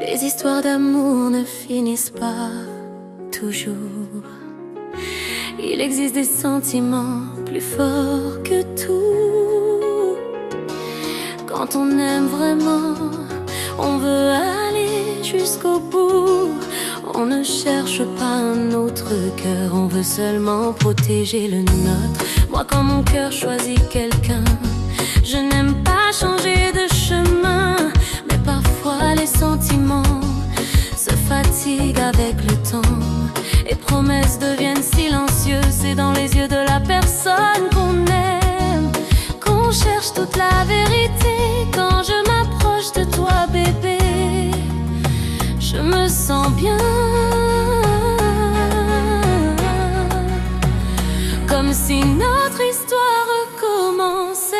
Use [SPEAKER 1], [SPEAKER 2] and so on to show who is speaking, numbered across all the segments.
[SPEAKER 1] Les histoires d'amour ne finissent pas toujours. Il existe des sentiments plus forts que tout. Quand on aime vraiment, on veut aller jusqu'au bout. On ne cherche pas un autre cœur, on veut seulement protéger le nôtre. Moi, quand mon cœur choisit quelqu'un, je n'aime pas changer de chemin. Mais parfois les sentiments se fatiguent avec le temps. Les promesses deviennent silencieuses. C'est dans les yeux de la personne qu'on aime qu'on cherche toute la vérité. Quand je m'approche de toi, bébé, je me sens bien, comme si notre histoire recommençait.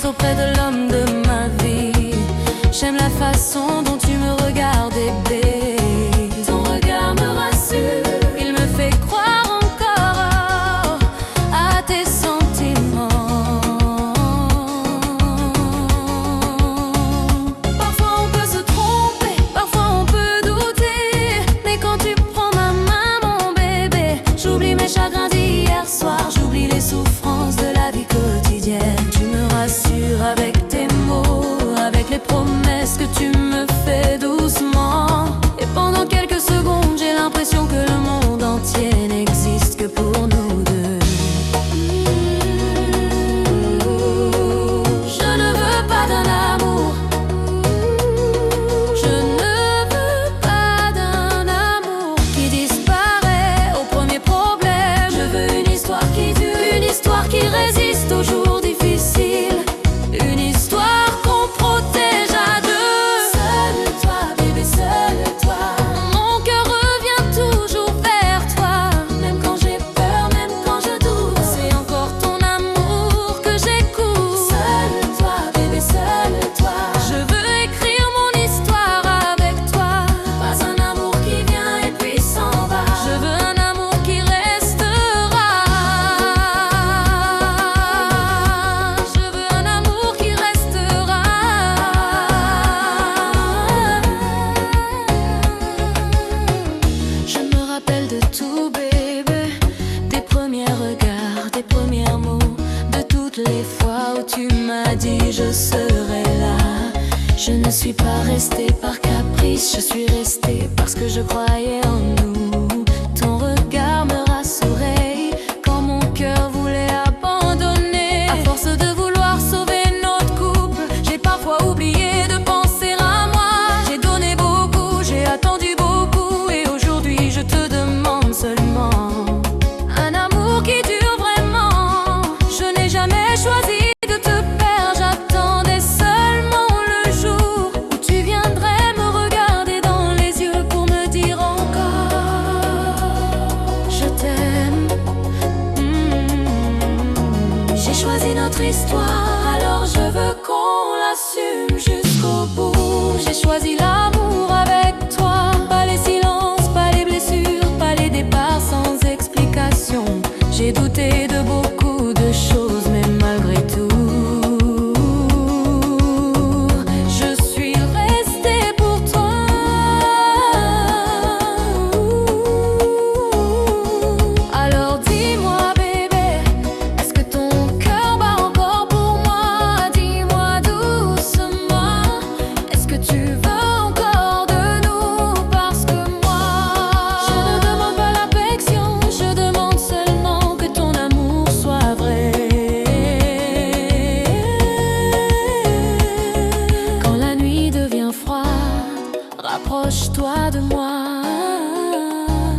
[SPEAKER 1] Auprès de l'homme de ma vie, j'aime la façon dont tu me regardes, bébé. Ton regard me rassure, il me fait croire encore à tes sentiments. Parfois on peut se tromper, parfois on peut douter, mais quand tu prends ma main, mon bébé, j'oublie mes chagrins d'hier soir, j'oublie les souffrances de la vie quotidienne. Avec tes mots, avec les promesses que tu me fais doucement. Et pendant quelques secondes, j'ai l'impression que le monde entier n'existe que pour nous deux. Je ne veux pas d'un amour, je ne veux pas d'un amour qui disparaît au premier problème. Je veux une histoire qui dure, une histoire qui résiste aux jours difficiles. Une histoire qu'on protège à deux. Seul toi, bébé, seul toi. Mon cœur revient toujours vers toi. Même quand j'ai peur, même quand je doute, c'est encore ton amour que j'écoute. Seul toi, bébé, seul toi. Je veux écrire mon histoire avec toi. Pas un amour qui vient et puis s'en va. Je veux un amour qui restera. Je veux un amour qui restera. Je me rappelle de tout, bébé, des premiers regards, des premiers mots, de toutes les fois où tu m'as dit je serai là. Je ne suis pas restée par caprice, je suis restée parce que je croyais en nous. Ton regard me rassurait quand mon cœur voulait abandonner. À force de vouloir sauver notre couple, j'ai parfois oublié de penser à moi. J'ai donné beaucoup, j'ai attendu beaucoup, et aujourd'hui je te demande seulement un amour qui dure vraiment. Je n'ai jamais choisi de te perdre, j'attendais seulement le jour où tu viendrais me regarder dans les yeux pour me dire encore je t'aime. J'ai choisi notre histoire, alors je veux qu'on l'assume jusqu'au bout. J'ai choisi l'amour avec toi, pas les silences, pas les blessures, pas les départs sans explication. J'ai douté de beaucoup de choses, mais malgré tout, je suis restée pour toi. Alors dis-moi, bébé, est-ce que ton cœur bat encore pour moi? Dis-moi doucement, est-ce que tu veux encore de nous? Parce que moi, rapproche-toi de moi.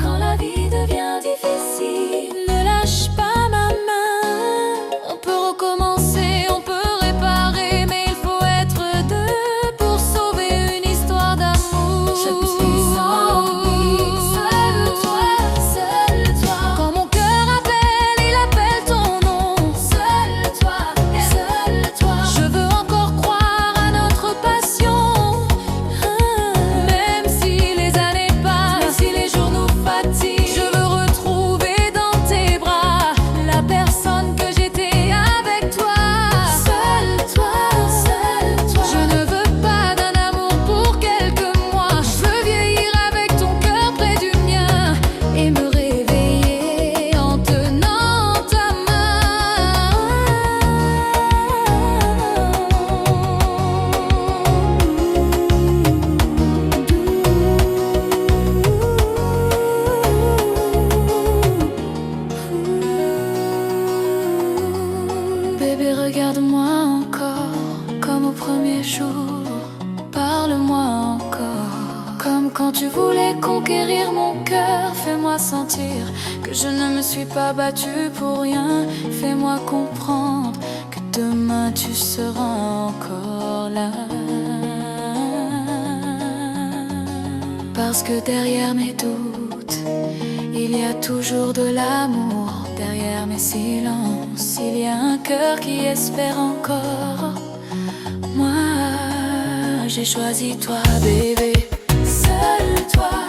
[SPEAKER 1] Quand la vie devient difficile, ne lâche pas ma main. On peut recommencer, on peut réparer, mais il faut être deux pour sauver une histoire d'amour. Je suis seul toi. Quand mon cœur appelle, il appelle ton nom. Seul toi. Je veux encore croire à notre passion. Même si les années passent, si les jours nous fatiguent, je veux retrouver dans tes bras la personne que j'étais avec toi. Seul toi. Je ne veux pas d'un amour pour quelques mois. Je veux vieillir avec ton cœur près du mien et me réveiller en tenant ta main. Bébé, regarde-moi encore comme au premier jour. Parle-moi encore comme quand tu voulais conquérir mon cœur. Fais-moi sentir que je ne me suis pas battue pour rien. Fais-moi comprendre que demain tu seras encore là. Parce que derrière mes doutes, il y a toujours de l'amour. Derrière mes silences, il y a un cœur qui espère encore. Moi, j'ai choisi toi, bébé. Seul toi.